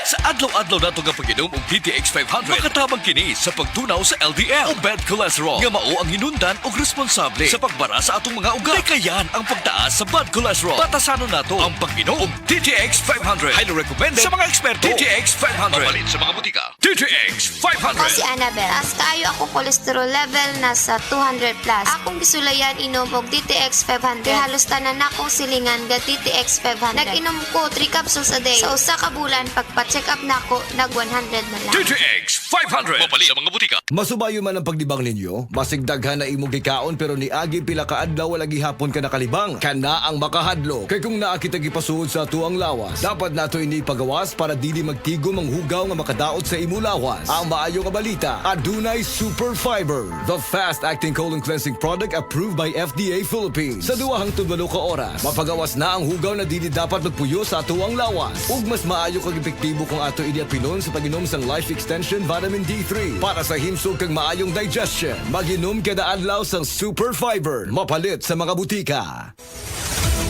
Sa adlaw-adlaw nato nga pag-inom og DTX 500, makatabang kini sa pagtunaw sa LDL o bad cholesterol nga mao ang hinundan og responsable sa pagbara sa atong mga ugat. Kayan ang pagtaas sa bad cholesterol. Batasanon nato ang pag-inom og DTX 500. Highly recommended sa mga eksperto. DTX 500. Mapalit sa mga butika. DTX 500. Ako si Annabel. Taas kaayo ako cholesterol level nasa 200 plus. Akong gisulayan inom og DTX 500. Halos tanan akong silingan ga DTX 500. Nag-inom ko 3 capsules a day. Sa usa ka bulan pagpa-check up nako nag 100 na lang. DTX 500. Mapalit sa mga butika. Masubayo man ang pagdibang ninyo, basig daghan na imong gikaon pero ni agi pila ka adlaw wala gihapon ka nakalibang. Kana ang makahadlo. Kay kung naa kita gipasuod sa tuang lawas, dapat nato ini pagawas para dili magtigom ang hugaw nga makadaot sa imo lawas. Ang maayo nga balita, adunay Super Fiber, the fast-acting colon cleansing product approved by FDA Philippines. Sa 2 hangtod 8 ka oras, mapagawas na ang hugaw na dili dapat magpuyo sa tuang lawas. Ug mas maayo kag epektibo kung ato ini apinon sa pag-inom sang Life Extension Vitamin D3 para sa himsog kag maayong digestion. Mag-inom kada adlaw sang Super Fiber, mapalit sa mga butika.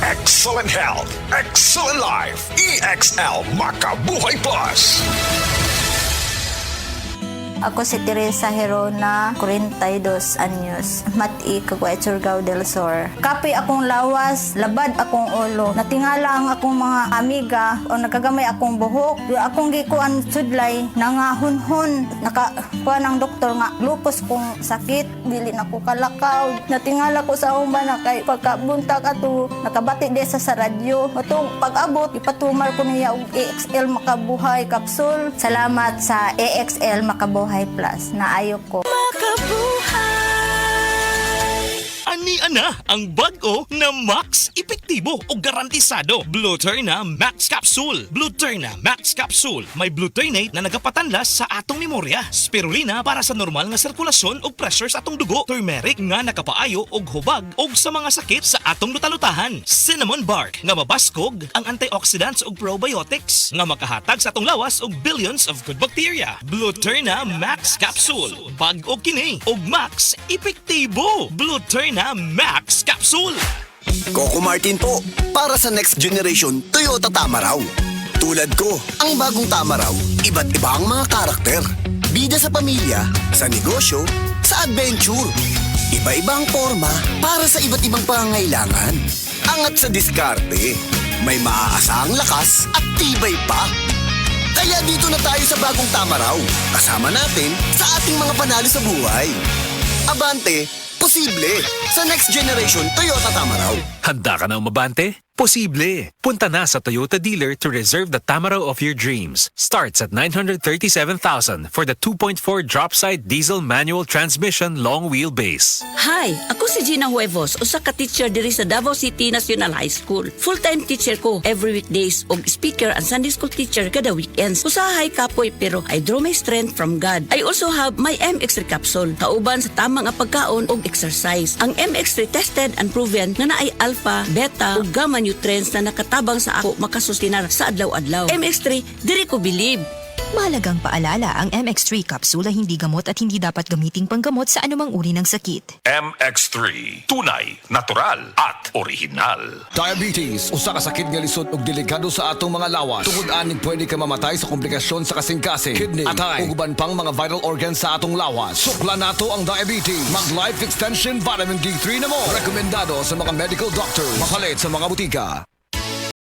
Excellent health, excellent life. EXL Makabuhay Plus. Ako si Teresa Herona, 42 anyos, Mati, Caguay, Surigao del Sur. Kape akong lawas, labad akong ulo. Natingala ang akong mga amiga o nakagamay akong buhok. Yung akong gikuan sudlay, nangahunhon. Nakakuha ng doktor nga, lupus kong sakit, dili na ko kalakaw. Natingala ko sa umba na kay pagkabuntag ato, nakabati di sa radyo. Atong pag-abot, ipatumar ko niya og EXL Makabuhay Capsule. Salamat sa EXL Makabuhay Plus na ayo ko. Ani-ana ang bag-o na Max epektibo o garantisado. Blueterna Max Capsule. Blueterna Max Capsule. May blueternate na nagapatanlas sa atong memorya. Spirulina para sa normal nga sirkulasyon o pressure sa atong dugo. Turmeric nga nakapaayo og hubag og sa mga sakit sa atong lutalutahan. Cinnamon bark nga mabaskog ang antioxidants ug probiotics nga makahatag sa atong lawas og billions of good bacteria. Blueterna Max Capsule. Bag-o kini og Max epektibo. Blueterna Max Capsule. Coco Martin po, para sa next generation Toyota Tamaraw. Tulad ko, ang bagong Tamaraw, iba't iba ang mga karakter. Bida sa pamilya, sa negosyo, sa adventure. Iba-ibang forma para sa iba't ibang pangangailangan. Angat sa diskarte, may maaasahang lakas at tibay pa. Kaya dito na tayo sa bagong Tamaraw. Kasama natin sa ating mga panalo sa buhay. Abante, posible sa next generation Toyota Tamaraw. Handa ka na umabante? Posible! Punta na sa Toyota dealer to reserve the Tamaraw of your dreams. Starts at 937,000 for the 2.4 drop-side diesel manual transmission long wheelbase. Hi! Ako si Gina Huevos, usa ka teacher diri sa Davao City National High School. Full-time teacher ko every weekdays og speaker and Sunday school teacher kada weekends. Usahay kapoy pero I draw my strength from God. I also have my MX3 capsule, kauban sa tamang nga pagkaon og exercise. Ang MX3 tested and proven na naay alpha, beta ug gamma nutrients na nakatabang sa ako makasustinar sa adlaw-adlaw. MX3, diri ko believe. Mahalagang paalala, ang MX3 capsule ay hindi gamot at hindi dapat gamiting panggamot sa anumang uri ng sakit. MX3, tunay, natural at original. Diabetes, usa ka sakit nga lisod ug delikado sa atong mga lawas. Tungod aning pwede ka mamatay sa komplikasyon sa kasing-kasing, kidney, atay, ug uban pang mga vital organs sa atong lawas. Sukla nato ang diabetes. Mag Life Extension Vitamin D3 na mo. Rekomendado sa mga medical doctors. Mapalit sa mga butika.